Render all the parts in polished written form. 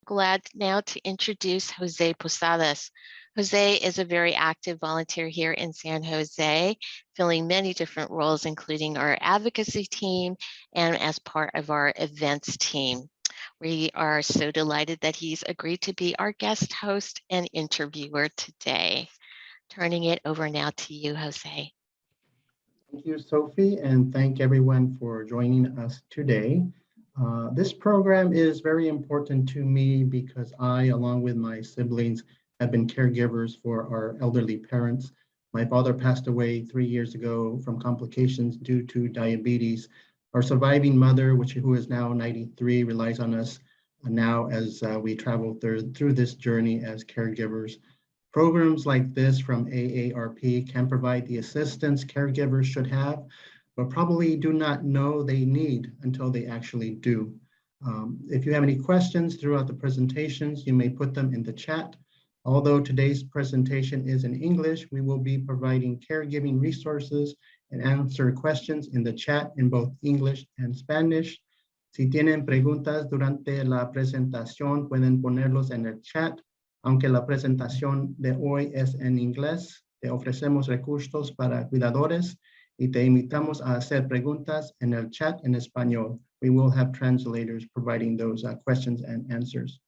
Glad now to introduce Jose Posadas. Jose is a very active volunteer here in San Jose, filling many different roles, including our advocacy team and as part of our events team. We are so delighted that he's agreed to be our guest host and interviewer today. Turning it over now to you, Jose. Thank you, Sophie, and thank everyone for joining us today. This program is very important to me because I, along with my siblings, have been caregivers for our elderly parents. My father passed away 3 years ago from complications due to diabetes. Our surviving mother, who is now 93, relies on us now as we travel through this journey as caregivers. Programs like this from AARP can provide the assistance caregivers should have, but probably do not know they need until they actually do. If you have any questions throughout the presentations, you may put them in the chat. Although today's presentation is in English, we will be providing caregiving resources and answer questions in the chat in both English and Spanish. Si tienen preguntas durante la presentación, pueden ponerlos en el chat. Aunque la presentación de hoy es en inglés, te ofrecemos recursos para cuidadores y te invitamos a hacer preguntas en el chat en español. We will have translators providing those questions and answers.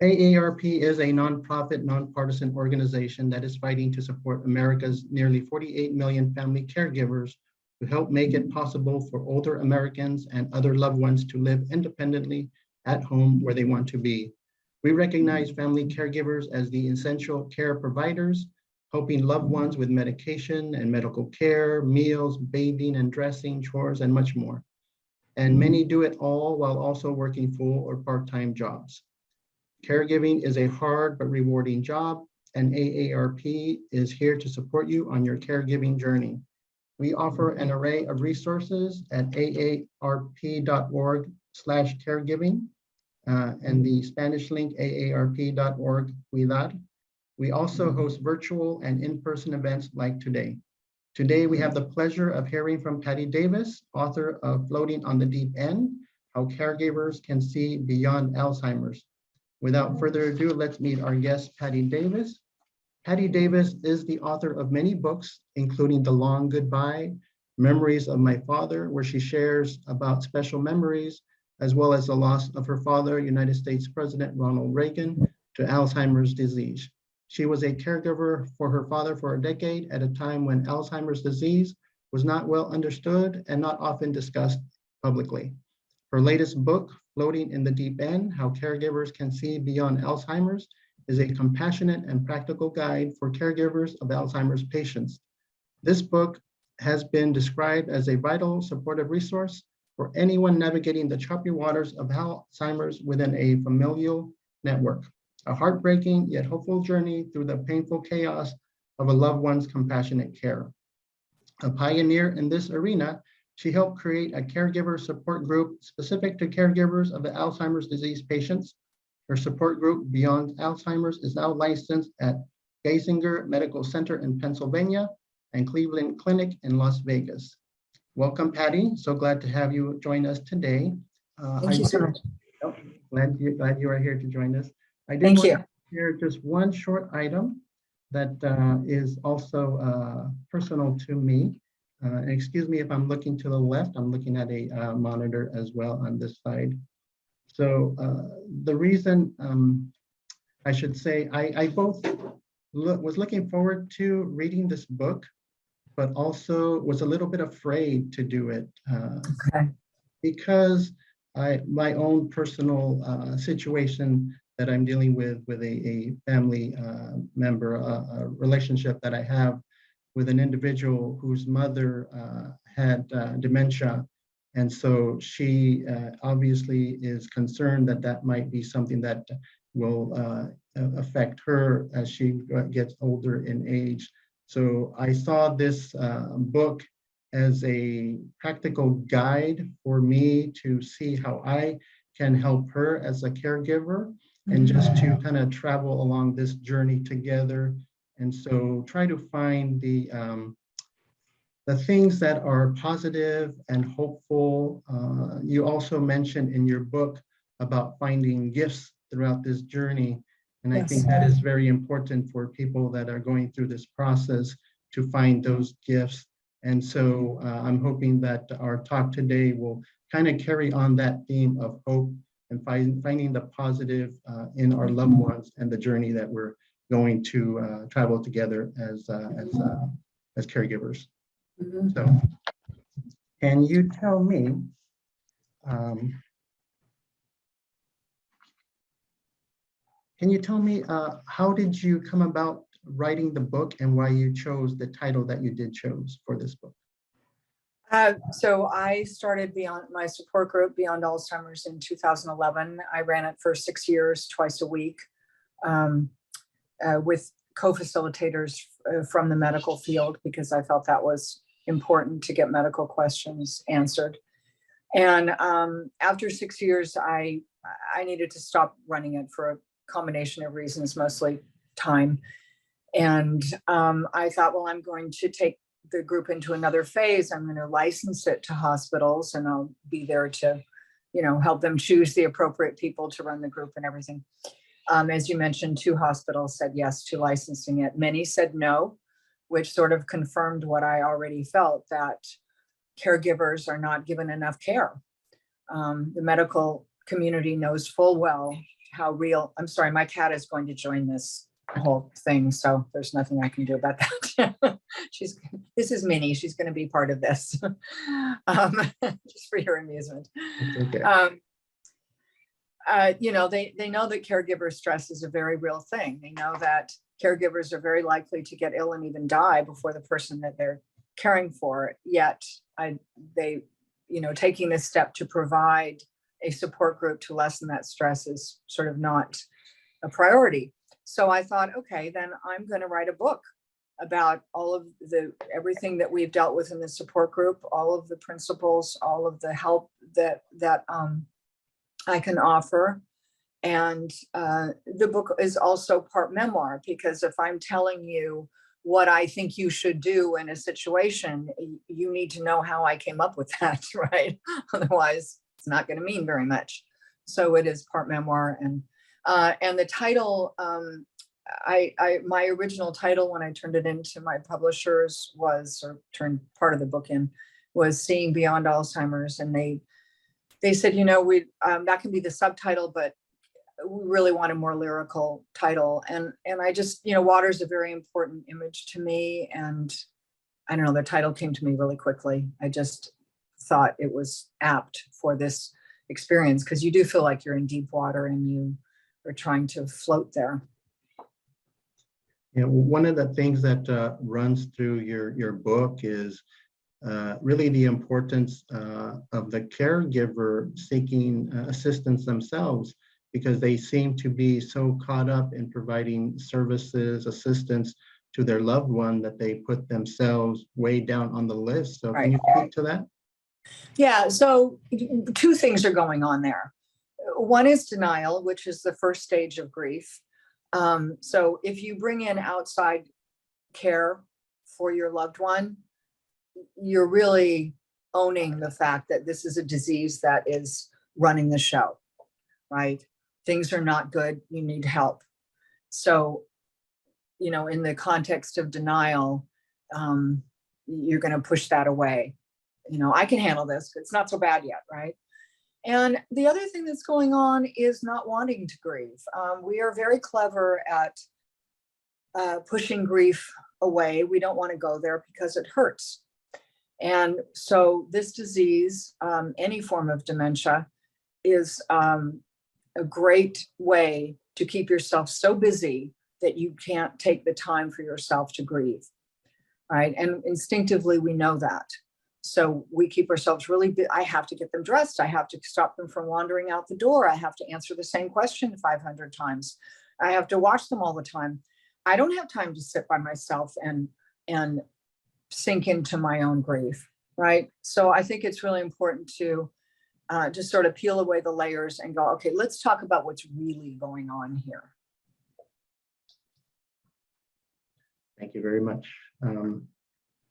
AARP is a nonprofit, nonpartisan organization that is fighting to support America's nearly 48 million family caregivers to help make it possible for older Americans and other loved ones to live independently at home where they want to be. We recognize family caregivers as the essential care providers, helping loved ones with medication and medical care, meals, bathing and dressing, chores, and much more. And many do it all while also working full or part-time jobs. Caregiving is a hard but rewarding job, and AARP is here to support you on your caregiving journey. We offer an array of resources at aarp.org/caregiving. And the Spanish link, aarp.org/cuidar. We also host virtual and in-person events like today. Today, we have the pleasure of hearing from Patti Davis, author of Floating on the Deep End, How Caregivers Can See Beyond Alzheimer's. Without further ado, let's meet our guest, Patti Davis. Patti Davis is the author of many books, including The Long Goodbye, Memories of My Father, where she shares about special memories, as well as the loss of her father, United States President Ronald Reagan, to Alzheimer's disease. She was a caregiver for her father for a decade at a time when Alzheimer's disease was not well understood and not often discussed publicly. Her latest book, Floating in the Deep End, How Caregivers Can See Beyond Alzheimer's, is a compassionate and practical guide for caregivers of Alzheimer's patients. This book has been described as a vital supportive resource for anyone navigating the choppy waters of Alzheimer's within a familial network. A heartbreaking yet hopeful journey through the painful chaos of a loved one's compassionate care. A pioneer in this arena, she helped create a caregiver support group specific to caregivers of the Alzheimer's disease patients. Her support group, Beyond Alzheimer's, is now licensed at Geisinger Medical Center in Pennsylvania and Cleveland Clinic in Las Vegas. Welcome, Patti. So glad to have you join us today. Thank you so much. Glad you are here to join us. I did Thank want you. to share just one short item that is also personal to me. And excuse me if I'm looking to the left, I'm looking at a monitor as well on this side. So the reason I should say, I both was looking forward to reading this book, but also was a little bit afraid to do it because my own personal situation that I'm dealing with a family member, a relationship that I have with an individual whose mother had dementia. And so she obviously is concerned that that might be something that will affect her as she gets older in age. So I saw this book as a practical guide for me to see how I can help her as a caregiver and just to kind of travel along this journey together. And so try to find the things that are positive and hopeful. You also mentioned in your book about finding gifts throughout this journey. And I Yes. think that is very important for people that are going through this process to find those gifts. And so I'm hoping that our talk today will kind of carry on that theme of hope and finding the positive in our loved ones and the journey that we're going to travel together as caregivers. Mhm. So, can you tell me, how did you come about writing the book and why you chose the title that you did chose for this book? So I started Beyond my support group, Beyond Alzheimer's, in 2011. I ran it for 6 years, twice a week, with co-facilitators from the medical field, because I felt that was important to get medical questions answered. And after 6 years, I needed to stop running it for a combination of reasons, mostly time. And I thought, well, I'm going to take the group into another phase. I'm going to license it to hospitals, and I'll be there to, help them choose the appropriate people to run the group and everything. As you mentioned, 2 hospitals said yes to licensing it. Many said no, which sort of confirmed what I already felt, that caregivers are not given enough care. The medical community knows full well how real. I'm sorry, my cat is going to join this whole thing, so there's nothing I can do about that. This is Minnie. She's going to be part of this, just for your amusement. Okay. They know that caregiver stress is a very real thing. They know that caregivers are very likely to get ill and even die before the person that they're caring for. Yet, taking this step to provide a support group to lessen that stress is sort of not a priority. So I thought, okay, then I'm going to write a book about all of everything that we've dealt with in the support group, all of the principles, all of the help that I can offer. And the book is also part memoir, because if I'm telling you what I think you should do in a situation, you need to know how I came up with that, right? Otherwise, it's not going to mean very much. So it is part memoir. And the title, my original title when I turned it into my publishers or turned part of the book in, was Seeing Beyond Alzheimer's. And they said, that can be the subtitle, but we really want a more lyrical title. And I just, water is a very important image to me. And I don't know, the title came to me really quickly. I just thought it was apt for this experience, because you do feel like you're in deep water and you are trying to float there. One of the things that runs through your book is really the importance of the caregiver seeking assistance themselves, because they seem to be so caught up in providing services, assistance to their loved one, that they put themselves way down on the list. So Can you speak to that? Yeah, so 2 things are going on there. One is denial, which is the first stage of grief. So if you bring in outside care for your loved one, you're really owning the fact that this is a disease that is running the show, right? Things are not good, you need help. So, in the context of denial, you're going to push that away. I can handle this, it's not so bad yet, right? And the other thing that's going on is not wanting to grieve. We are very clever at pushing grief away. We don't want to go there because it hurts. And so this disease, any form of dementia, is a great way to keep yourself so busy that you can't take the time for yourself to grieve, right? And instinctively, we know that. So we keep ourselves really busy. I have to get them dressed. I have to stop them from wandering out the door. I have to answer the same question 500 times. I have to watch them all the time. I don't have time to sit by myself and sink into my own grief, right? So I think it's really important to just sort of peel away the layers and go, okay, let's talk about what's really going on here. Thank you very much.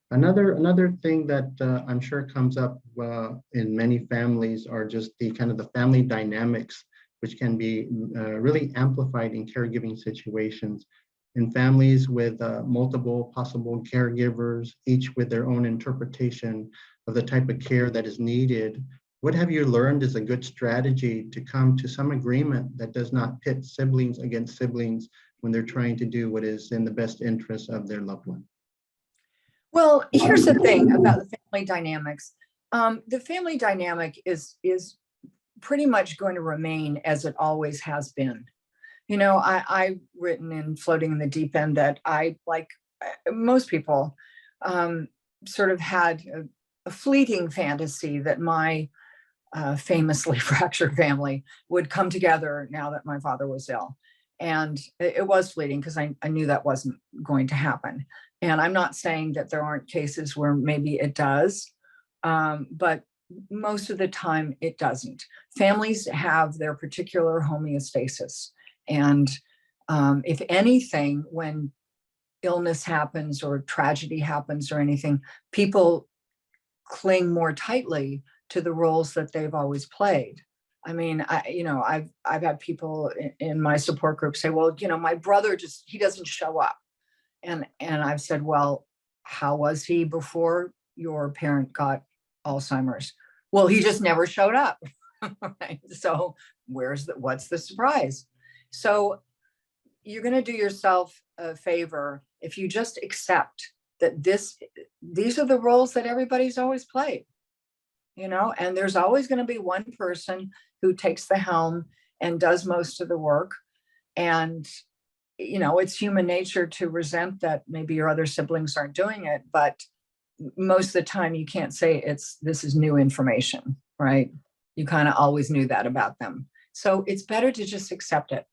Another thing that I'm sure comes up in many families are just the kind of the family dynamics which can be really amplified in caregiving situations. In families with multiple possible caregivers, each with their own interpretation of the type of care that is needed, what have you learned is a good strategy to come to some agreement that does not pit siblings against siblings when they're trying to do what is in the best interest of their loved one? Well, here's the thing about the family dynamics. The family dynamic is pretty much going to remain as it always has been. You know, I've written in Floating in the Deep End that I, like most people, sort of had a fleeting fantasy that my famously fractured family would come together now that my father was ill. And it was fleeting because I knew that wasn't going to happen. And I'm not saying that there aren't cases where maybe it does, but most of the time it doesn't. Families have their particular homeostasis. And if anything, when illness happens or tragedy happens or anything, people cling more tightly to the roles that they've always played. I mean, I've had people in my support group say, well, my brother he doesn't show up. And I've said, well, how was he before your parent got Alzheimer's? Well, he just never showed up. Right? So what's the surprise? So you're going to do yourself a favor if you just accept that these are the roles that everybody's always played, and there's always going to be one person who takes the helm and does most of the work. And, it's human nature to resent that maybe your other siblings aren't doing it, but most of the time you can't say this is new information, right? You kind of always knew that about them. So it's better to just accept it.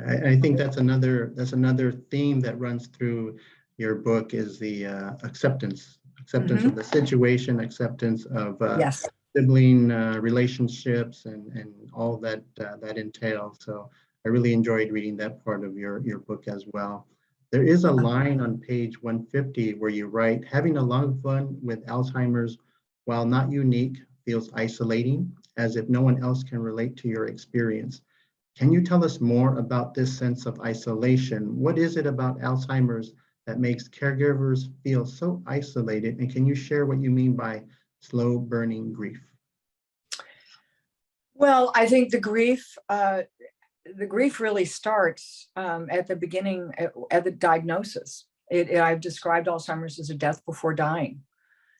I think that's another theme that runs through your book is the acceptance of the situation, acceptance of Yes. sibling relationships and all that entails. So I really enjoyed reading that part of your book as well. There is a line on page 150 where you write, having a loved one with Alzheimer's, while not unique, feels isolating, as if no one else can relate to your experience. Can you tell us more about this sense of isolation? What is it about Alzheimer's that makes caregivers feel so isolated? And can you share what you mean by slow burning grief? Well, I think the grief really starts at the beginning, at the diagnosis. I've described Alzheimer's as a death before dying.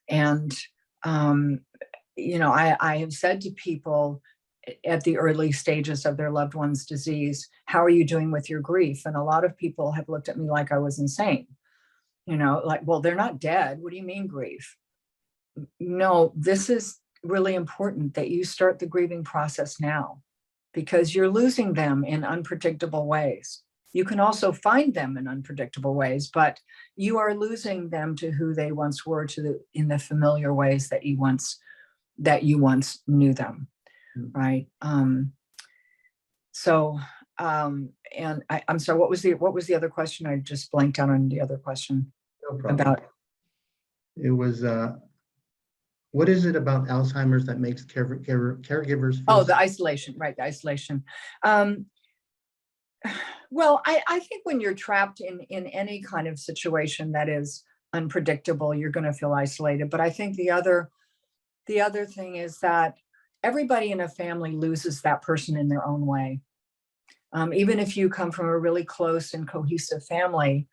And, I have said to people at the early stages of their loved one's disease, how are you doing with your grief? And a lot of people have looked at me like I was insane. Like, well, they're not dead. What do you mean grief? No, this is really important that you start the grieving process now, because you're losing them in unpredictable ways. You can also find them in unpredictable ways, but you are losing them to who they once were, in the familiar ways that you once knew them. Right. And I'm sorry, what was the other question? I just blanked out on the other question. No problem. About. It was, what is it about Alzheimer's that makes caregivers feel? Oh, the isolation, right? The isolation. Well, I think when you're trapped in any kind of situation that is unpredictable, you're going to feel isolated. But I think the other thing is that everybody in a family loses that person in their own way. Even if you come from a really close and cohesive family,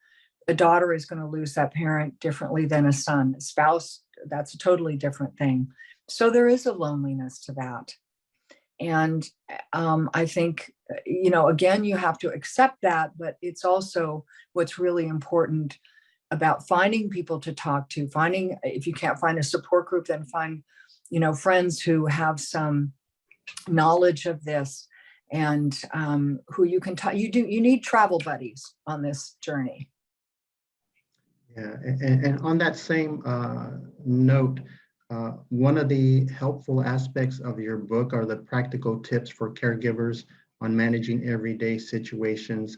a daughter is going to lose that parent differently than a son. A spouse, that's a totally different thing. So there is a loneliness to that. And I think, again, you have to accept that, but it's also what's really important about finding people to talk to, if you can't find a support group, then find, friends who have some knowledge of this and who you can talk. You need travel buddies on this journey. Yeah, and on that same note, one of the helpful aspects of your book are the practical tips for caregivers on managing everyday situations,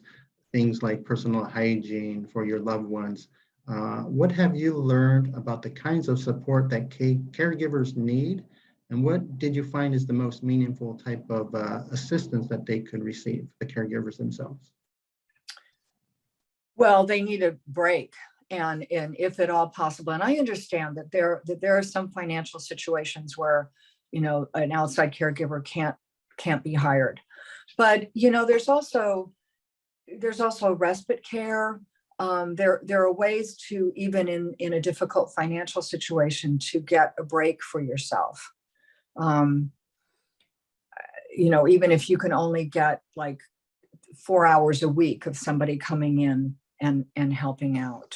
things like personal hygiene for your loved ones. What have you learned about the kinds of support that caregivers need And what did you find is the most meaningful type of assistance that they could receive, the caregivers themselves? Well, they need a break, and if at all possible. And I understand that there are some financial situations where, you know, an outside caregiver can't be hired. But, you know, there's also respite care. There are ways to, even in a difficult financial situation, to get a break for yourself. You know, even if you can only get like 4 hours a week of somebody coming in and helping out.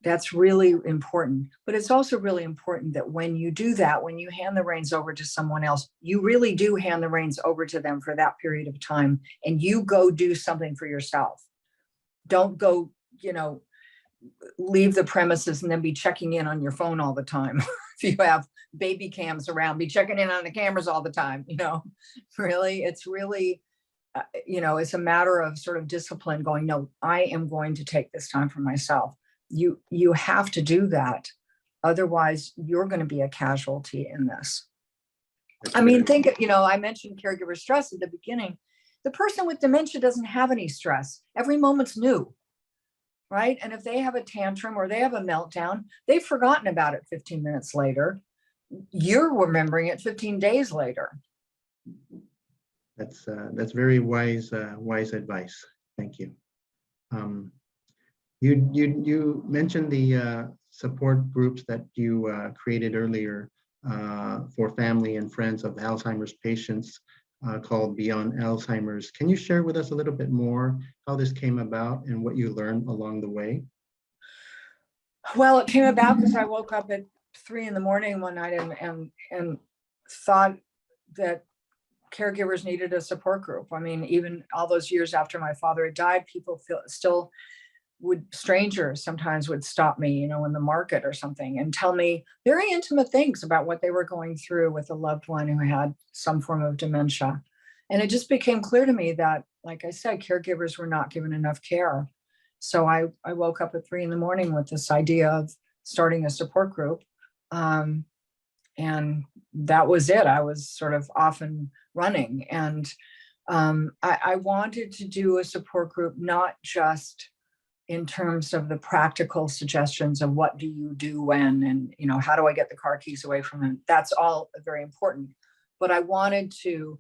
That's really important. But it's also really important that when you do that, when you hand the reins over to someone else, you really do hand the reins over to them for that period of time, and you go do something for yourself. Don't go, you know, leave the premises and then be checking in on your phone all the time. If you have baby cams around, be checking in on the cameras all the time, you know. Really, it's really, you know, it's a matter of sort of discipline, going, no, I am going to take this time for myself. You have to do that. Otherwise, you're going to be a casualty in this. I mean, think, you know, I mentioned caregiver stress at the beginning. The person with dementia doesn't have any stress. Every moment's new, right? And if they have a tantrum or they have a meltdown, they've forgotten about it 15 minutes later. You're remembering it 15 days later. That's very wise advice. Thank you. You mentioned the support groups that you created earlier for family and friends of Alzheimer's patients, called Beyond Alzheimer's. Can you share with us a little bit more how this came about and what you learned along the way? Well, it came about because I woke up at 3 in the morning one night and thought that caregivers needed a support group. I mean, even all those years after my father had died, people strangers sometimes would stop me, you know, in the market or something and tell me very intimate things about what they were going through with a loved one who had some form of dementia. And it just became clear to me that, like I said, caregivers were not given enough care. So I woke up at 3 in the morning with this idea of starting a support group. And that was it. I was sort of off and running. And I wanted to do a support group, not just in terms of the practical suggestions of what do you do when, and, you know, how do I get the car keys away from them? That's all very important. But I wanted to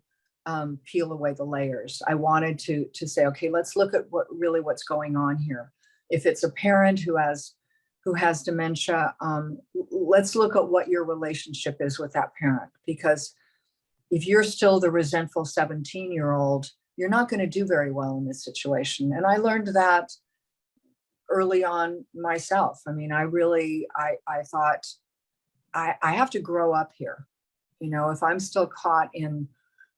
peel away the layers. I wanted to say, okay, let's look at what's going on here. If it's a parent who has dementia, let's look at what your relationship is with that parent. Because if you're still the resentful 17-year-old, you're not going to do very well in this situation. And I learned that early on myself. I mean, I thought I have to grow up here. You know, if I'm still caught in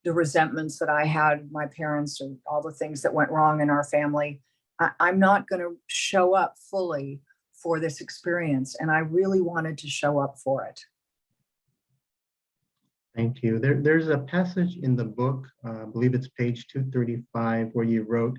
the resentments that I had with my parents and all the things that went wrong in our family, I'm not going to show up fully for this experience. And I really wanted to show up for it. Thank you. There's a passage in the book, I believe it's page 235, where you wrote,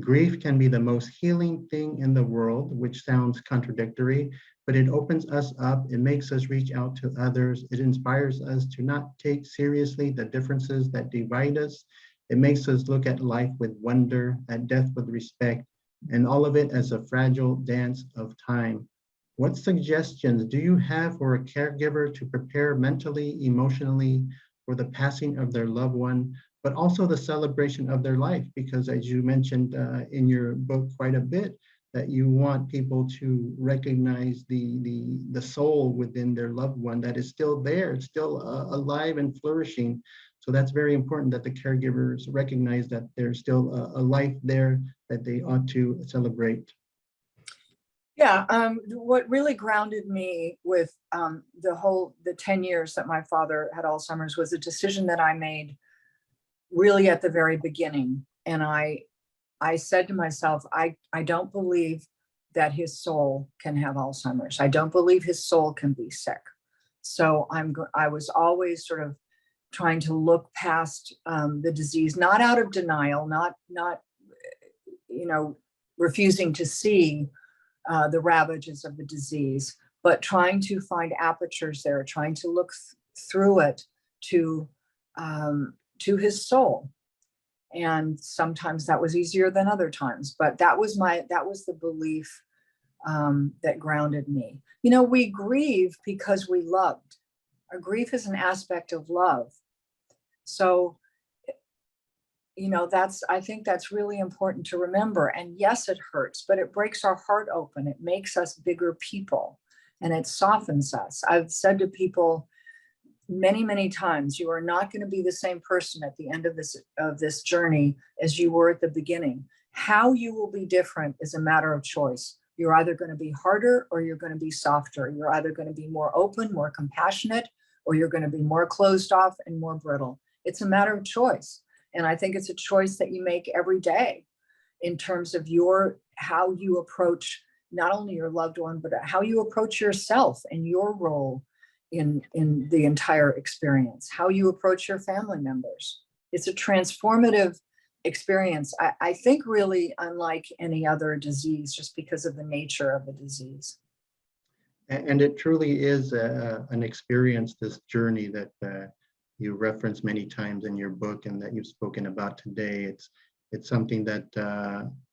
"Grief can be the most healing thing in the world," which sounds contradictory, but it opens us up. It makes us reach out to others. It inspires us to not take seriously the differences that divide us. It makes us look at life with wonder, at death with respect, and all of it as a fragile dance of time. What suggestions do you have for a caregiver to prepare mentally, emotionally for the passing of their loved one, but also the celebration of their life? Because as you mentioned in your book quite a bit, that you want people to recognize the soul within their loved one that is still there, it's still alive and flourishing. So that's very important, that the caregivers recognize that there's still a life there that they ought to celebrate. Yeah, what really grounded me with the 10 years that my father had Alzheimer's was a decision that I made really at the very beginning. And I said to myself, I don't believe that his soul can have Alzheimer's. I don't believe his soul can be sick. So I was always sort of trying to look past the disease, not out of denial, not you know, refusing to see the ravages of the disease, but trying to find apertures there, trying to look through it to his soul. And sometimes that was easier than other times, but that was the belief that grounded me. You know, we grieve because we loved. Our grief is an aspect of love. So, you know, I think that's really important to remember. And yes, it hurts, but it breaks our heart open. It makes us bigger people and it softens us. I've said to people many, many times, you are not going to be the same person at the end of this journey as you were at the beginning. How you will be different is a matter of choice. You're either going to be harder or you're going to be softer. You're either going to be more open, more compassionate, or you're going to be more closed off and more brittle. It's a matter of choice. And I think it's a choice that you make every day in terms of how you approach not only your loved one, but how you approach yourself and your role in the entire experience, how you approach your family members. It's a transformative experience, I think, really unlike any other disease, just because of the nature of the disease. And it truly is an experience, this journey that you reference many times in your book and that you've spoken about today. It's something that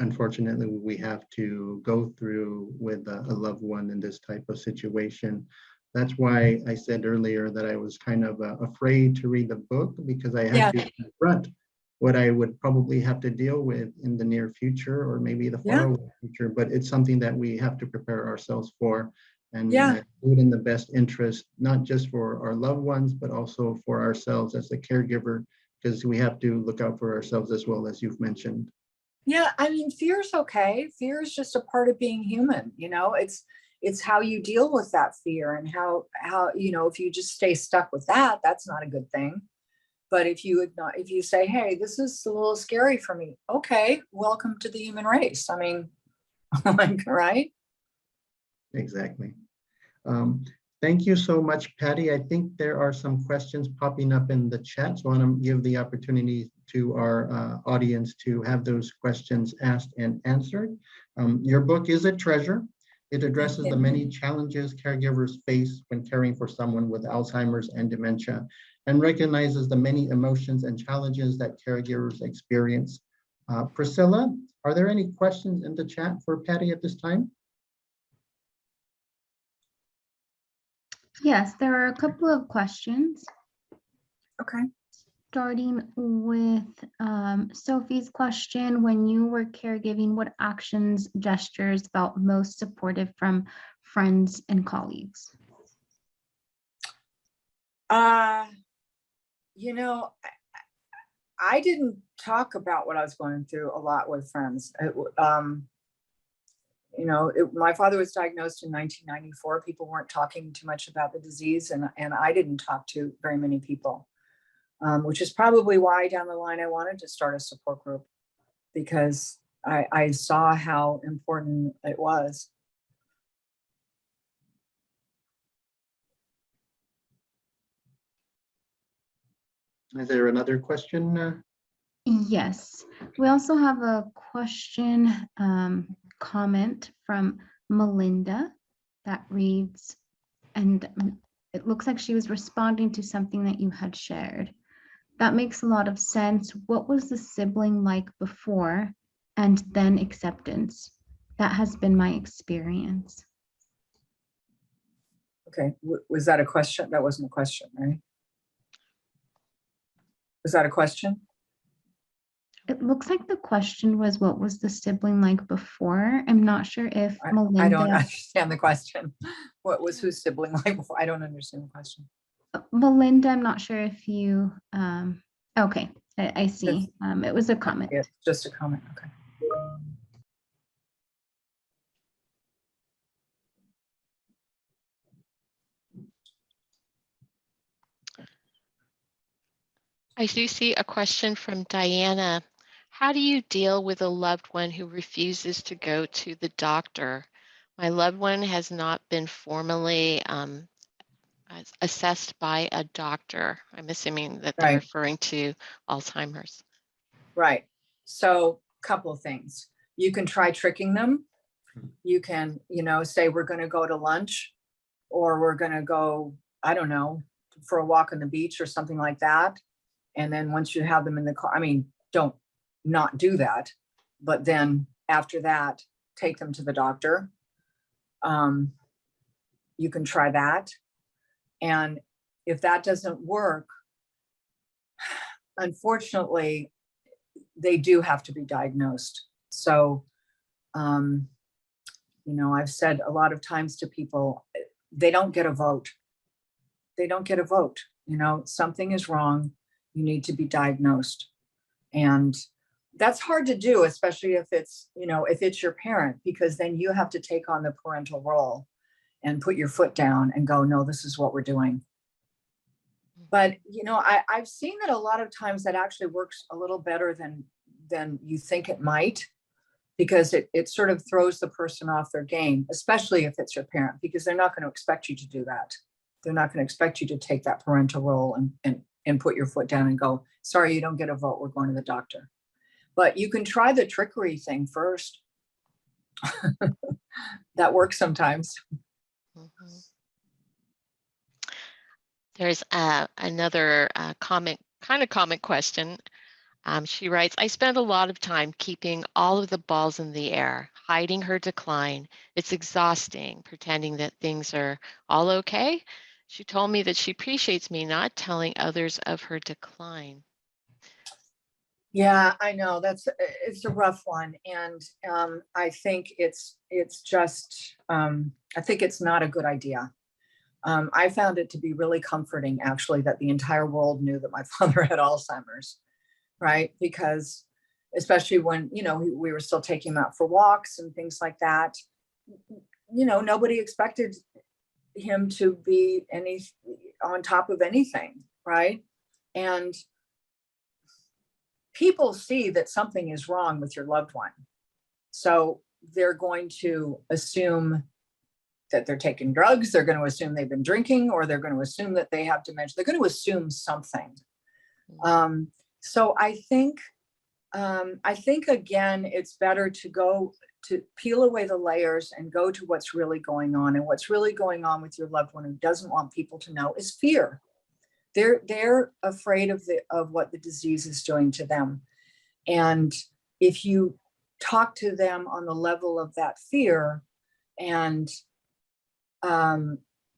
unfortunately we have to go through with a loved one in this type of situation. That's why I said earlier that I was kind of afraid to read the book, because I had to confront what I would probably have to deal with in the near future, or maybe the far away future. But it's something that we have to prepare ourselves for, and do it in the best interest, not just for our loved ones, but also for ourselves as a caregiver, because we have to look out for ourselves as well, as you've mentioned. Yeah, I mean, fear is okay. Fear is just a part of being human. You know, it's how you deal with that fear, and how, you know, if you just stay stuck with that, that's not a good thing. But if you say, hey, this is a little scary for me. Okay, welcome to the human race. I mean, like, right? Exactly. Thank you so much, Patti. I think there are some questions popping up in the chat, so I want to give the opportunity to our audience to have those questions asked and answered. Your book is a treasure. It addresses the many challenges caregivers face when caring for someone with Alzheimer's and dementia, and recognizes the many emotions and challenges that caregivers experience. Priscilla, are there any questions in the chat for Patti at this time? Yes, there are a couple of questions. Okay. Starting with Sophie's question: when you were caregiving, what actions, gestures felt most supportive from friends and colleagues? You know, I didn't talk about what I was going through a lot with friends. You know, my father was diagnosed in 1994. People weren't talking too much about the disease, and I didn't talk to very many people. Which is probably why down the line I wanted to start a support group, because I saw how important it was. Is there another question? Yes, we also have a question, comment from Melinda that reads, and it looks like she was responding to something that you had shared. That makes a lot of sense. What was the sibling like before, and then acceptance? That has been my experience. Okay, was that a question? That wasn't a question, right? Was that a question? It looks like the question was, what was the sibling like before? I'm not sure if Melinda... I don't understand the question. What was whose sibling like before? I don't understand the question. Melinda, I'm not sure if you... okay, I see. It was a comment. It's just a comment, okay. I do see a question from Diana. How do you deal with a loved one who refuses to go to the doctor? My loved one has not been formally assessed by a doctor. I'm assuming that they're referring to Alzheimer's. Right. So a couple of things. You can try tricking them. You can, you know, say we're going to go to lunch, or we're going to go, I don't know, for a walk on the beach or something like that. And then once you have them in the car, I mean, don't not do that, but then after that, take them to the doctor. You can try that. And if that doesn't work, unfortunately, they do have to be diagnosed. So, I've said a lot of times to people, they don't get a vote. They don't get a vote. Something is wrong. You need to be diagnosed. And that's hard to do, especially if it's your parent, because then you have to take on the parental role and put your foot down and go, no, this is what we're doing. But, I've seen that a lot of times that actually works a little better than you think it might, because it sort of throws the person off their game, especially if it's your parent, because they're not going to expect you to do that. They're not going to expect you to take that parental role and put your foot down and go, sorry, you don't get a vote. We're going to the doctor. But you can try the trickery thing first. That works sometimes. Mhm. There's another comment question. She writes, I spend a lot of time keeping all of the balls in the air, hiding her decline. It's exhausting, pretending that things are all okay. She told me that she appreciates me not telling others of her decline. Yeah, I know it's a rough one. And I think it's just, I think it's not a good idea. I found it to be really comforting, actually, that the entire world knew that my father had Alzheimer's, right? Because especially when, we were still taking him out for walks and things like that, nobody expected him to be on top of anything, right? And people see that something is wrong with your loved one. So they're going to assume that they're taking drugs, they're going to assume they've been drinking, or they're going to assume that they have dementia. They're going to assume something. So I think again, it's better to peel away the layers and go to what's really going on. And what's really going on with your loved one who doesn't want people to know is fear. They're afraid of what the disease is doing to them. And if you talk to them on the level of that fear and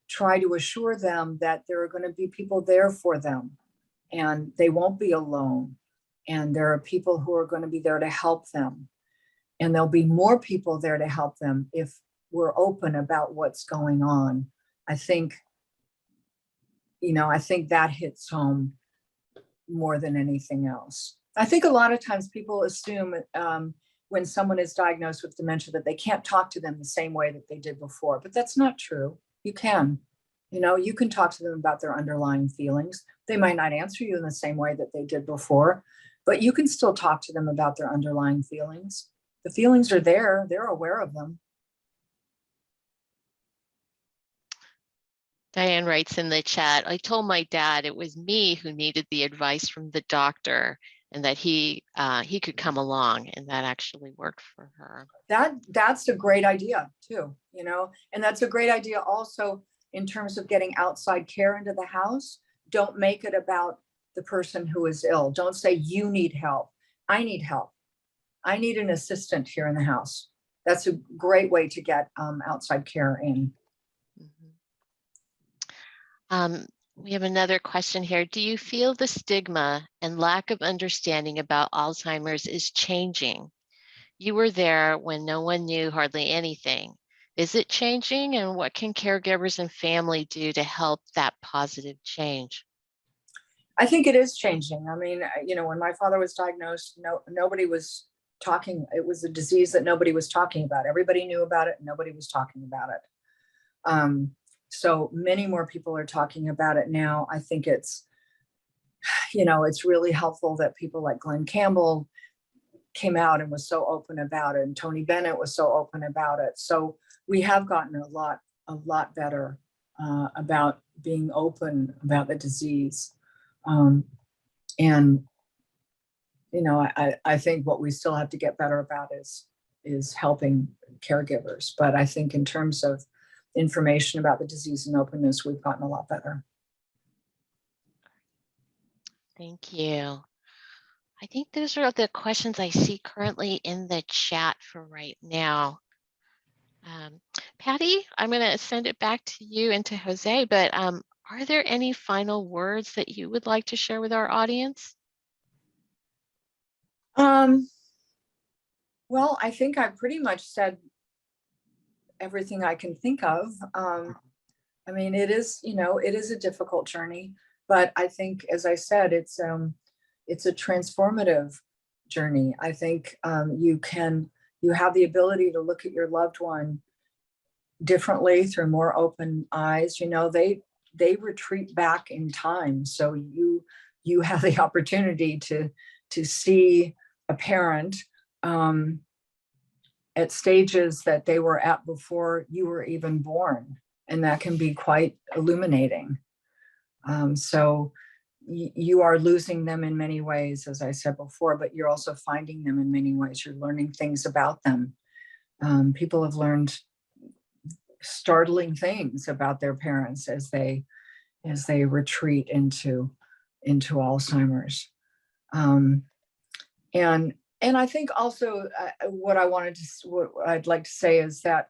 try to assure them that there are going to be people there for them and they won't be alone. And there are people who are going to be there to help them. And there'll be more people there to help them if we're open about what's going on. I think that hits home more than anything else. I think a lot of times people assume when someone is diagnosed with dementia that they can't talk to them the same way that they did before, but that's not true. You can. You can talk to them about their underlying feelings. They might not answer you in the same way that they did before, but you can still talk to them about their underlying feelings. The feelings are there. They're aware of them. Diane writes in the chat, I told my dad it was me who needed the advice from the doctor and that he could come along, and that actually worked for her. That's a great idea too, and that's a great idea also in terms of getting outside care into the house. Don't make it about the person who is ill. Don't say you need help. I need help. I need an assistant here in the house. That's a great way to get outside care in. We have another question here. Do you feel the stigma and lack of understanding about Alzheimer's is changing? You were there when no one knew hardly anything. Is it changing, and what can caregivers and family do to help that positive change? I think it is changing. I mean, when my father was diagnosed, nobody was talking. It was a disease that nobody was talking about. Everybody knew about it, and nobody was talking about it. So many more people are talking about it now. I think it's really helpful that people like Glenn Campbell came out and was so open about it, and Tony Bennett was so open about it. So we have gotten a lot better about being open about the disease. And I think what we still have to get better about is helping caregivers. But I think in terms of information about the disease and openness, we've gotten a lot better. Thank you. I think those are the questions I see currently in the chat for right now. Patty, I'm going to send it back to you and to Jose, but are there any final words that you would like to share with our audience? Well, I think I pretty much said everything I can think of. I mean, it is, it is a difficult journey, but I think, as I said, it's a transformative journey. I think you have the ability to look at your loved one differently through more open eyes. They retreat back in time, so you have the opportunity to see a parent at stages that they were at before you were even born, and that can be quite illuminating. So you are losing them in many ways, as I said before, but you're also finding them in many ways. You're learning things about them. People have learned startling things about their parents as they retreat into Alzheimer's. And I think also what I'd like to say is that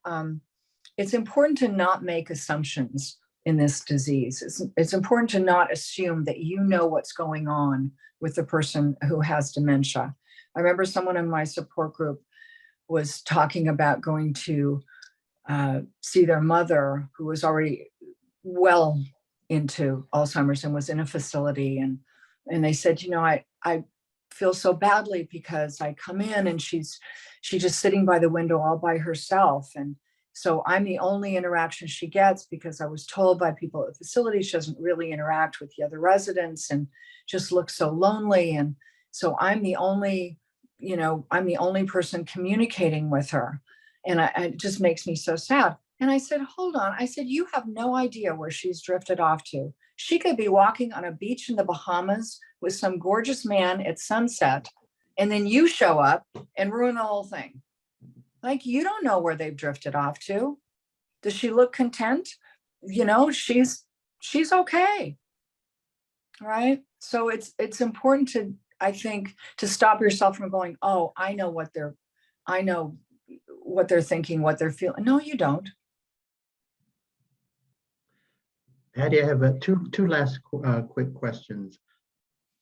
it's important to not make assumptions in this disease. It's important to not assume that you know what's going on with the person who has dementia. I remember someone in my support group was talking about going to see their mother, who was already well into Alzheimer's and was in a facility. And they said, I feel so badly because I come in and she's just sitting by the window all by herself. And so I'm the only interaction she gets because I was told by people at the facility she doesn't really interact with the other residents and just looks so lonely. And so I'm the only person communicating with her. And it just makes me so sad. And I said, hold on. I said, you have no idea where she's drifted off to. She could be walking on a beach in the Bahamas with some gorgeous man at sunset, and then you show up and ruin the whole thing. Like, you don't know where they've drifted off to. Does she look content? She's okay. Right? So it's important to, I think, to stop yourself from going, oh, I know what they're thinking, what they're feeling. No, you don't. Patty, I have two last quick questions.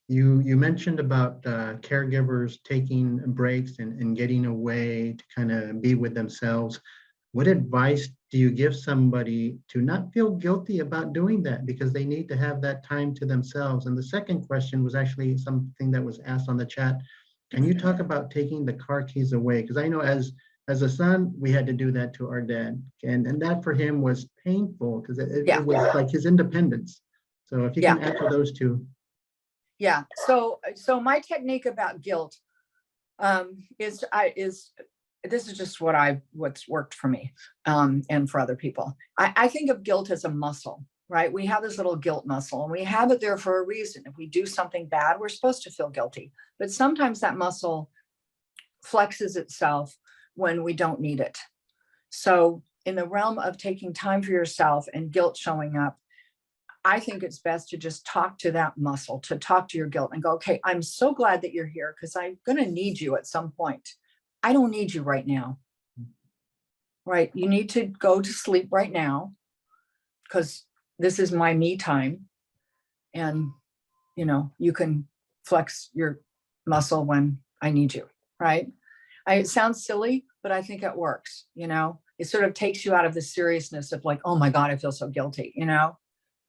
You mentioned about caregivers taking breaks and getting away to kind of be with themselves. What advice do you give somebody to not feel guilty about doing that because they need to have that time to themselves? And the second question was actually something that was asked on the chat. Can you talk about taking the car keys away? Because I know as a son, we had to do that to our dad. And that for him was painful because it was like his independence. So if you can answer those two. Yeah. So my technique about guilt is this is just what's worked for me and for other people. I think of guilt as a muscle, right? We have this little guilt muscle and we have it there for a reason. If we do something bad, we're supposed to feel guilty, but sometimes that muscle flexes itself when we don't need it. So in the realm of taking time for yourself and guilt showing up, I think it's best to just talk to that muscle, to talk to your guilt and go, okay, I'm so glad that you're here because I'm going to need you at some point. I don't need you right now. Right? You need to go to sleep right now because this is my me time. And, you can flex your muscle when I need you. Right? It sounds silly, but I think it works. It sort of takes you out of the seriousness of like, oh my God, I feel so guilty.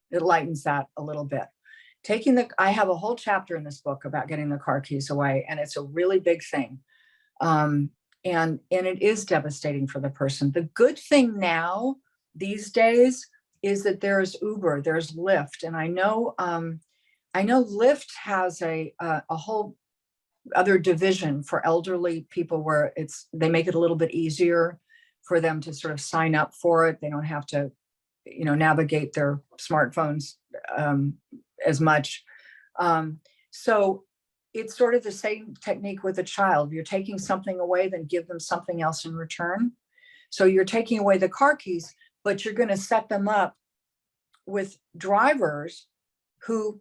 It lightens that a little bit. I have a whole chapter in this book about getting the car keys away, and it's a really big thing. And it is devastating for the person. The good thing now, these days, is that there's Uber, there's Lyft. And I know Lyft has a whole other division for elderly people where they make it a little bit easier for them to sort of sign up for it. They don't have to navigate their smartphones as much. So it's sort of the same technique with a child. You're taking something away, then give them something else in return. So you're taking away the car keys, but you're going to set them up with drivers who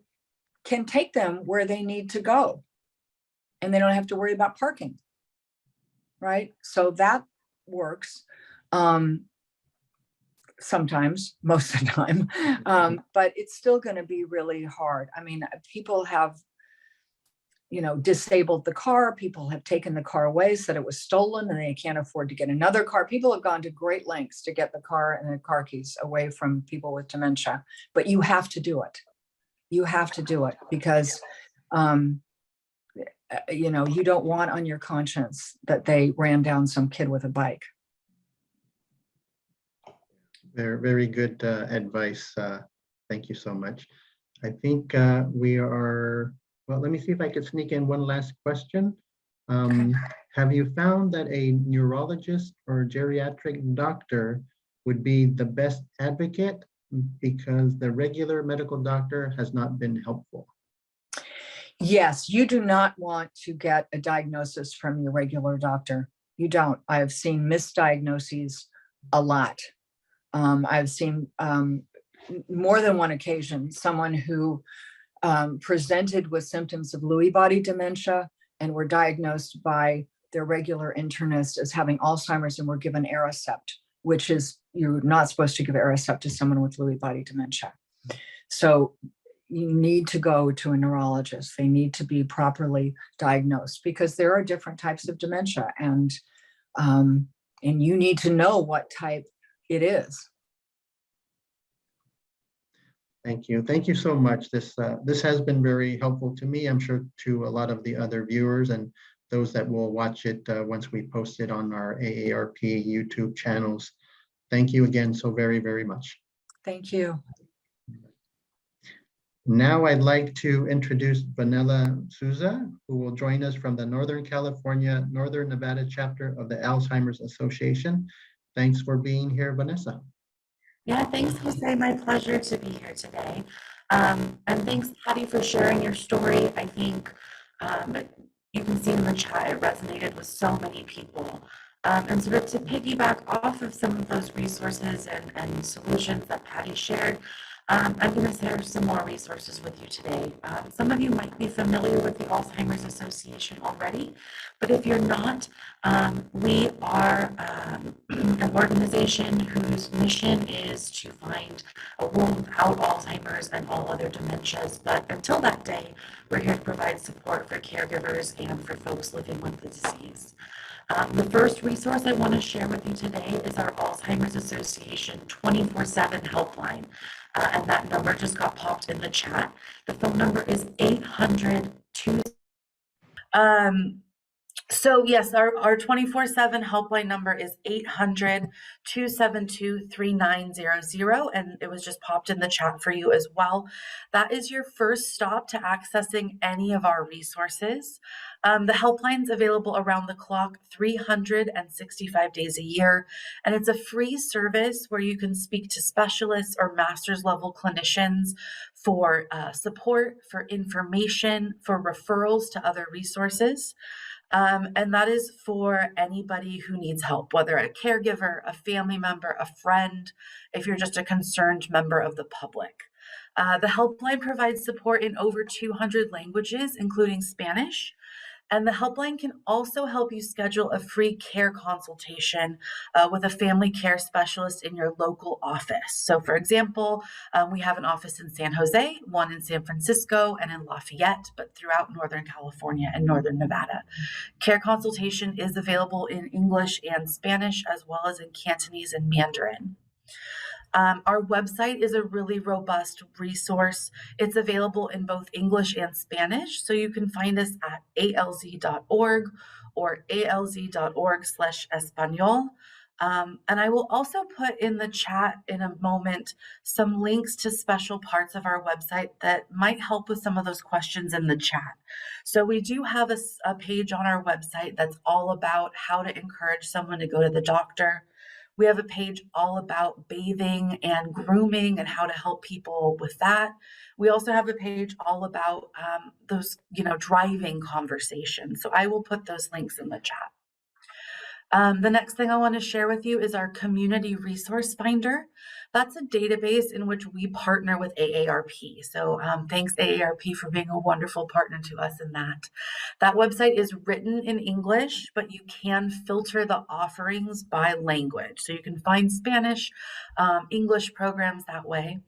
can take them where they need to go. And they don't have to worry about parking. Right? So that works. Sometimes, most of the time, but it's still going to be really hard. I mean, people have, disabled the car. People have taken the car away, said it was stolen and they can't afford to get another car. People have gone to great lengths to get the car and the car keys away from people with dementia, but you have to do it. You have to do it because, you don't want on your conscience that they ran down some kid with a bike. Very, very good advice. Thank you so much. I think we are, well, let me see if I could sneak in one last question. Okay. Have you found that a neurologist or geriatric doctor would be the best advocate because the regular medical doctor has not been helpful? Yes, you do not want to get a diagnosis from your regular doctor. You don't. I've seen misdiagnoses a lot. I've seen more than one occasion someone who presented with symptoms of Lewy body dementia and were diagnosed by their regular internist as having Alzheimer's and were given Aricept, which is, you're not supposed to give Aricept to someone with Lewy body dementia. So you need to go to a neurologist. They need to be properly diagnosed because there are different types of dementia, and you need to know what type it is. Thank you. Thank you so much. This has been very helpful to me. I'm sure to a lot of the other viewers and those that will watch it once we post it on our AARP YouTube channels. Thank you again so very, very much. Thank you. Now I'd like to introduce Vanilla Souza, who will join us from the Northern California, Northern Nevada chapter of the Alzheimer's Association. Thanks for being here, Vanessa. Yeah, thanks, Jose. My pleasure to be here today. And thanks, Patti, for sharing your story. I think you can see in the chat, it resonated with so many people. And sort of to piggyback off of some of those resources and solutions that Patti shared, I'm going to share some more resources with you today. Some of you might be familiar with the Alzheimer's Association already, but if you're not, we are an organization whose mission is to find a world without Alzheimer's and all other dementias. But until that day, we're here to provide support for caregivers and for folks living with the disease. The first resource I want to share with you today is our Alzheimer's Association 24/7 helpline. And that number just got popped in the chat. The phone number is 800-2. So yes, our 24/7 helpline number is 800-272-3900, and it was just popped in the chat for you as well. That is your first stop to accessing any of our resources. The helpline's available around the clock, 365 days a year, and it's a free service where you can speak to specialists or master's level clinicians for support, for information, for referrals to other resources. And that is for anybody who needs help, whether a caregiver, a family member, a friend, if you're just a concerned member of the public. The helpline provides support in over 200 languages, including Spanish. And the helpline can also help you schedule a free care consultation with a family care specialist in your local office. So for example, we have an office in San Jose, one in San Francisco, and in Lafayette, but throughout Northern California and Northern Nevada. Care consultation is available in English and Spanish, as well as in Cantonese and Mandarin. Our website is a really robust resource. It's available in both English and Spanish, so you can find us at alz.org or alz.org/espanol. And I will also put in the chat in a moment some links to special parts of our website that might help with some of those questions in the chat. So we do have a page on our website that's all about how to encourage someone to go to the doctor. We have a page all about bathing and grooming and how to help people with that. We also have a page all about those, driving conversations. So I will put those links in the chat. The next thing I want to share with you is our Community Resource Finder. That's a database in which we partner with AARP. So thanks AARP for being a wonderful partner to us in that. That website is written in English, but you can filter the offerings by language. So you can find Spanish, English programs that way.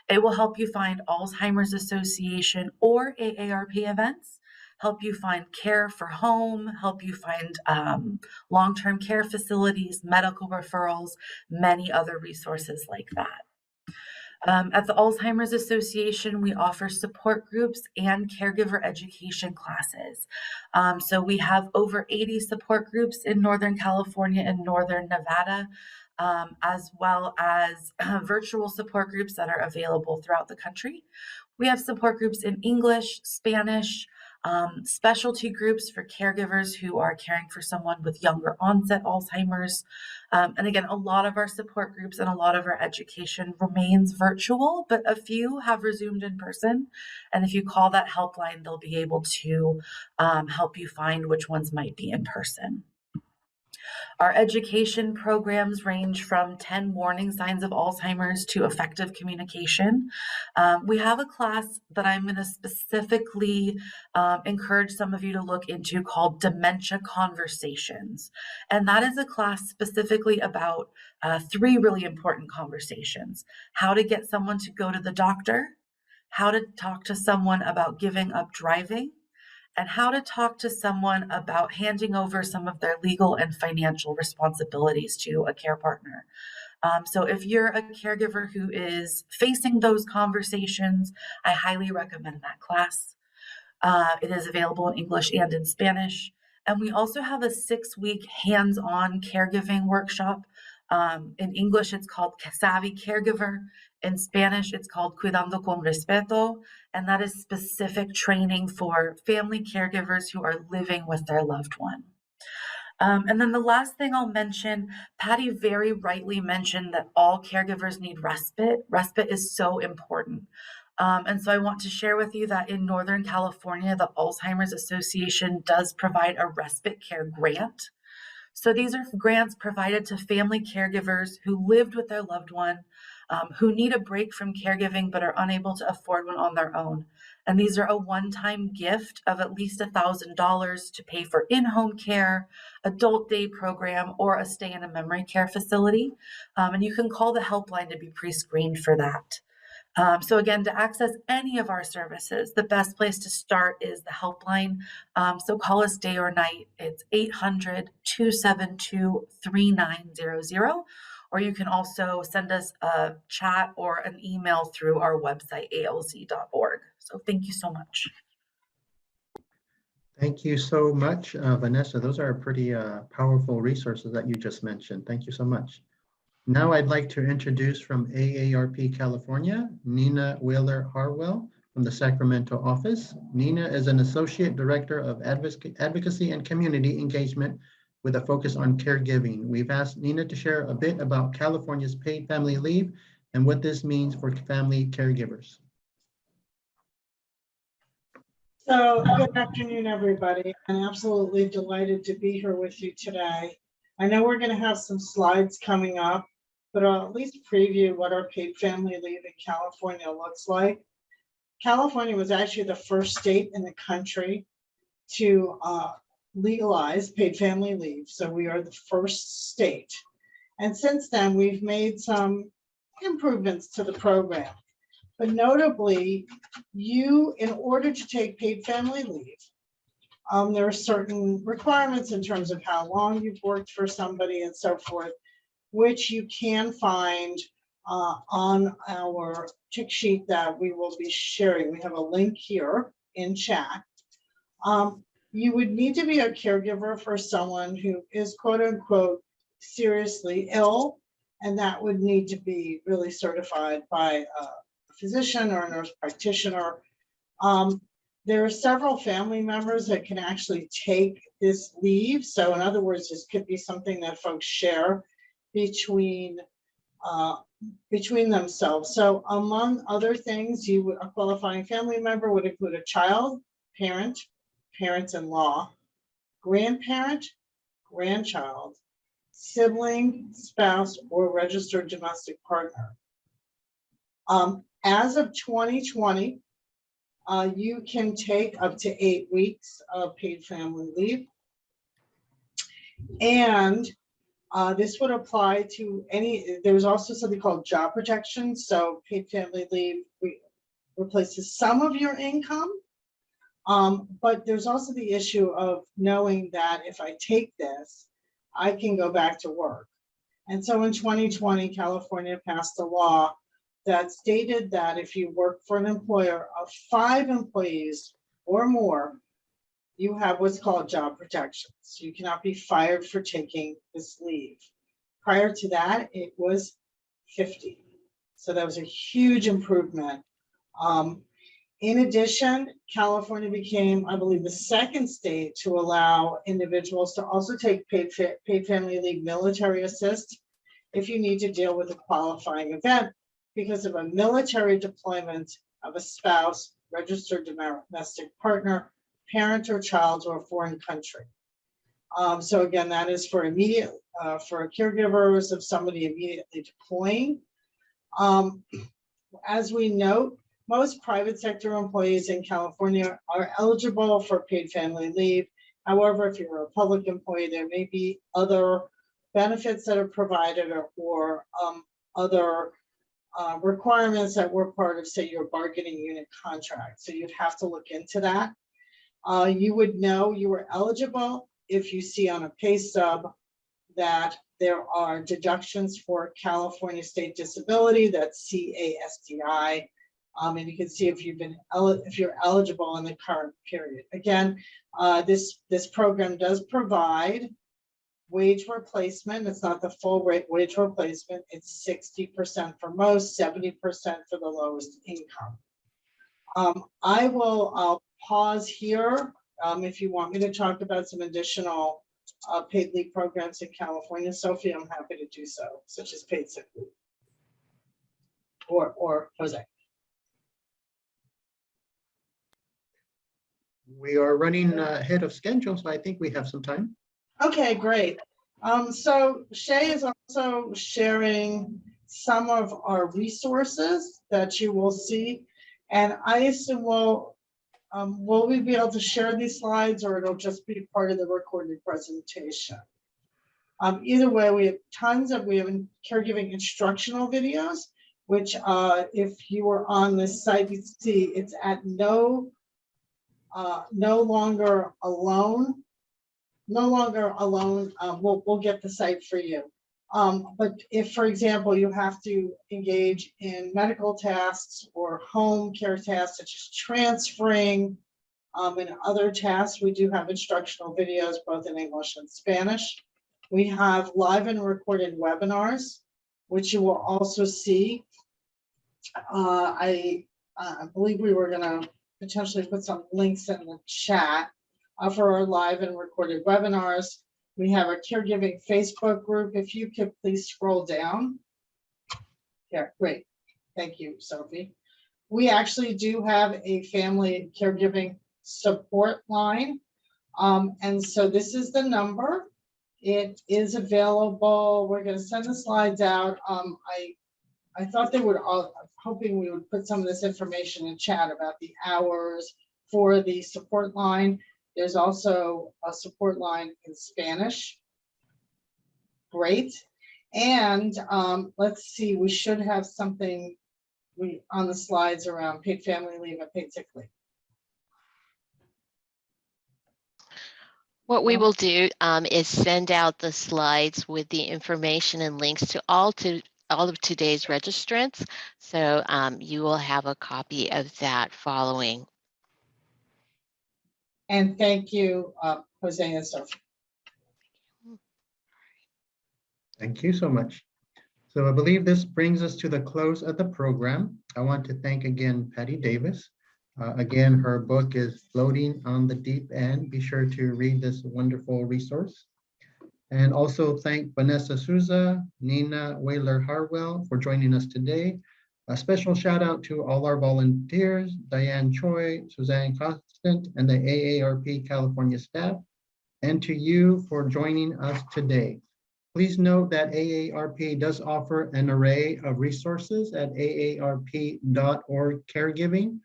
It will help you find Alzheimer's Association or AARP events, help you find care for home, help you find long-term care facilities, medical referrals, many other resources like that. At the Alzheimer's Association, we offer support groups and caregiver education classes. So we have over 80 support groups in Northern California and Northern Nevada, as well as virtual support groups that are available throughout the country. We have support groups in English, Spanish, specialty groups for caregivers who are caring for someone with younger onset Alzheimer's. And again, a lot of our support groups and a lot of our education remains virtual, but a few have resumed in person. And if you call that helpline, they'll be able to help you find which ones might be in person. Our education programs range from 10 warning signs of Alzheimer's to effective communication. We have a class that I'm going to specifically encourage some of you to look into called Dementia Conversations. And that is a class specifically about 3 really important conversations: how to get someone to go to the doctor, how to talk to someone about giving up driving, and how to talk to someone about handing over some of their legal and financial responsibilities to a care partner. So if you're a caregiver who is facing those conversations, I highly recommend that class. It is available in English and in Spanish. And we also have a 6-week hands-on caregiving workshop. In English, it's called Savvy Caregiver. In Spanish, it's called Cuidando con Respeto, and that is specific training for family caregivers who are living with their loved one. And then the last thing I'll mention, Patti very rightly mentioned that all caregivers need respite. Respite is so important. And so I want to share with you that in Northern California, the Alzheimer's Association does provide a respite care grant. So these are grants provided to family caregivers who lived with their loved one, who need a break from caregiving but are unable to afford one on their own. And these are a one-time gift of at least $1,000 to pay for in-home care, adult day program, or a stay in a memory care facility. And you can call the helpline to be pre-screened for that. So again, to access any of our services, the best place to start is the helpline. So call us day or night. It's 800-272-3900. Or you can also send us a chat or an email through our website, alz.org. So thank you so much. Thank you so much, Vanessa. Those are pretty powerful resources that you just mentioned. Thank you so much. Now I'd like to introduce from AARP California, Nina Wheeler-Harwell from the Sacramento office. Nina is an Associate Director of Advocacy and Community Engagement with a focus on caregiving. We've asked Nina to share a bit about California's paid family leave and what this means for family caregivers. So good afternoon, everybody. I'm absolutely delighted to be here with you today. I know we're going to have some slides coming up, but I'll at least preview what our paid family leave in California looks like. California was actually the first state in the country to legalize paid family leave. So we are the first state. And since then, we've made some improvements to the program. But notably, in order to take paid family leave, there are certain requirements in terms of how long you've worked for somebody and so forth, which you can find on our tick sheet that we will be sharing. We have a link here in chat. You would need to be a caregiver for someone who is quote unquote seriously ill, and that would need to be really certified by a physician or a nurse practitioner. There are several family members that can actually take this leave. So in other words, this could be something that folks share between themselves. So among other things, a qualifying family member would include a child, parent, parents-in-law, grandparent, grandchild, sibling, spouse, or registered domestic partner. As of 2020, you can take up to 8 weeks of paid family leave. And this would apply to any, there's also something called job protection. So paid family leave replaces some of your income. But there's also the issue of knowing that if I take this, I can go back to work. And so in 2020, California passed a law that stated that if you work for an employer of 5 employees or more, you have what's called job protection. So you cannot be fired for taking this leave. Prior to that, it was 50. So that was a huge improvement. In addition, California became, I believe, the second state to allow individuals to also take paid family leave military assist if you need to deal with a qualifying event because of a military deployment of a spouse, registered domestic partner, parent or child, or a foreign country. So again, that is for immediate, for caregivers of somebody immediately deploying. As we note, most private sector employees in California are eligible for paid family leave. However, if you're a public employee, there may be other benefits that are provided or other requirements that were part of, say, your bargaining unit contract. So you'd have to look into that. You would know you were eligible if you see on a pay stub that there are deductions for California State Disability, that's CASDI, and you can see if you're eligible in the current period. Again, this program does provide wage replacement. It's not the full wage replacement. It's 60% for most, 70% for the lowest income. I'll pause here if you want me to talk about some additional paid leave programs in California. Sophie, I'm happy to do so, such as paid sick leave. Or Jose. We are running ahead of schedule, so I think we have some time. Okay, great. So Shay is also sharing some of our resources that you will see. And I assume will we be able to share these slides, or it'll just be part of the recorded presentation? Either way, we have caregiving instructional videos, which if you were on this site, you'd see it's at no longer alone. We'll get the site for you. But if, for example, you have to engage in medical tasks or home care tasks, such as transferring and other tasks, we do have instructional videos, both in English and Spanish. We have live and recorded webinars, which you will also see. I believe we were gonna potentially put some links in the chat for our live and recorded webinars. We have a caregiving Facebook group. If you could please scroll down. Yeah, great. Thank you, Sophie. We actually do have a family caregiving support line. And so this is the number. It is available. We're going to send the slides out. I thought they would all, hoping we would put some of this information in chat about the hours for the support line. There's also a support line in Spanish. Great. And let's see, we should have something on the slides around paid family leave and paid sick leave. What we will do is send out the slides with the information and links to all of today's registrants. So you will have a copy of that following. And thank you, Jose and Sophie. Thank you so much. So I believe this brings us to the close of the program. I want to thank again Patti Davis. Again, her book is Floating on the Deep End. Be sure to read this wonderful resource. And also thank Vanessa Souza, Nina Whaler-Harwell for joining us today. A special shout out to all our volunteers, Diane Choi, Suzanne Constant, and the AARP California staff, and to you for joining us today. Please note that AARP does offer an array of resources at aarp.org caregiving.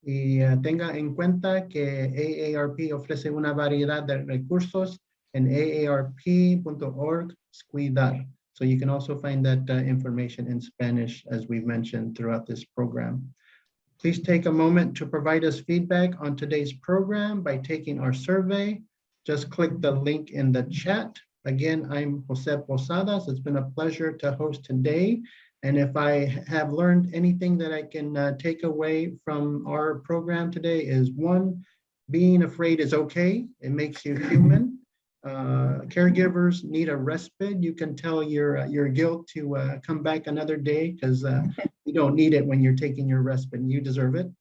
Y tenga en cuenta que AARP ofrece una variedad de recursos en aarp.org cuidar. So you can also find that information in Spanish, as we've mentioned throughout this program. Please take a moment to provide us feedback on today's program by taking our survey. Just click the link in the chat. Again, I'm Jose Posadas. It's been a pleasure to host today. And if I have learned anything that I can take away from our program today is one, being afraid is okay. It makes you human. Caregivers need a respite. You can tell your guilt to come back another day because you don't need it when you're taking your respite and you deserve it.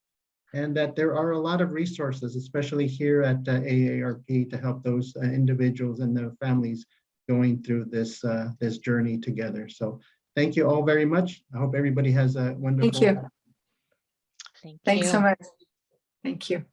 And that there are a lot of resources, especially here at AARP, to help those individuals and their families going through this this journey together. So thank you all very much. I hope everybody has a wonderful. Thank you. Thank Thanks you. so much. Thank you.